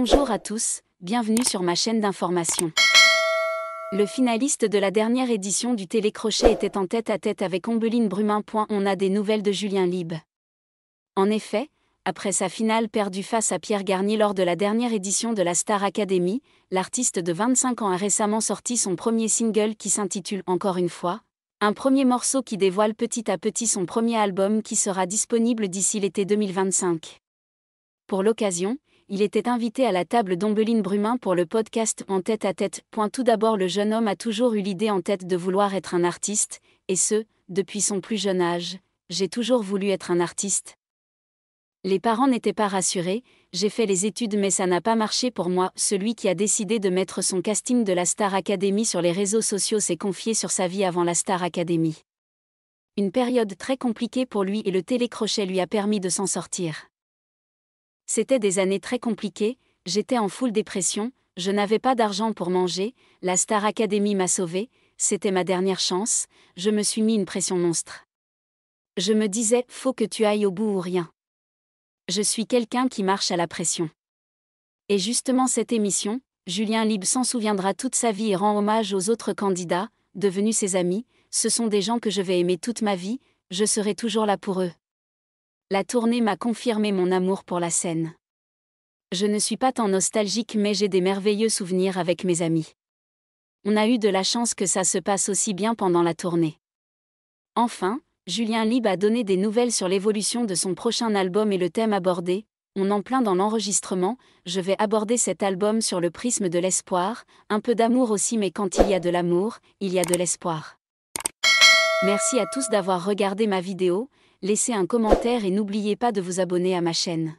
Bonjour à tous, bienvenue sur ma chaîne d'information. Le finaliste de la dernière édition du Télécrochet était en tête-à-tête avec Ombeline Brumin. On a des nouvelles de Julien Lieb. En effet, après sa finale perdue face à Pierre Garnier lors de la dernière édition de la Star Academy, l'artiste de 25 ans a récemment sorti son premier single qui s'intitule « Encore une fois », un premier morceau qui dévoile petit à petit son premier album qui sera disponible d'ici l'été 2025. Pour l'occasion, il était invité à la table d'Ombeline Brumin pour le podcast En tête-à-tête. Tout d'abord, le jeune homme a toujours eu l'idée en tête de vouloir être un artiste, et ce, depuis son plus jeune âge. J'ai toujours voulu être un artiste. Les parents n'étaient pas rassurés, j'ai fait les études mais ça n'a pas marché pour moi. Celui qui a décidé de mettre son casting de la Star Academy sur les réseaux sociaux s'est confié sur sa vie avant la Star Academy. Une période très compliquée pour lui et le télécrochet lui a permis de s'en sortir. C'était des années très compliquées, j'étais en full dépression, je n'avais pas d'argent pour manger, la Star Academy m'a sauvée, c'était ma dernière chance, je me suis mis une pression monstre. Je me disais, faut que tu ailles au bout ou rien. Je suis quelqu'un qui marche à la pression. Et justement cette émission, Julien Lieb s'en souviendra toute sa vie et rend hommage aux autres candidats, devenus ses amis, ce sont des gens que je vais aimer toute ma vie, je serai toujours là pour eux. La tournée m'a confirmé mon amour pour la scène. Je ne suis pas tant nostalgique mais j'ai des merveilleux souvenirs avec mes amis. On a eu de la chance que ça se passe aussi bien pendant la tournée. Enfin, Julien Lieb a donné des nouvelles sur l'évolution de son prochain album et le thème abordé. On en plein dans l'enregistrement, je vais aborder cet album sur le prisme de l'espoir, un peu d'amour aussi mais quand il y a de l'amour, il y a de l'espoir. Merci à tous d'avoir regardé ma vidéo. Laissez un commentaire et n'oubliez pas de vous abonner à ma chaîne.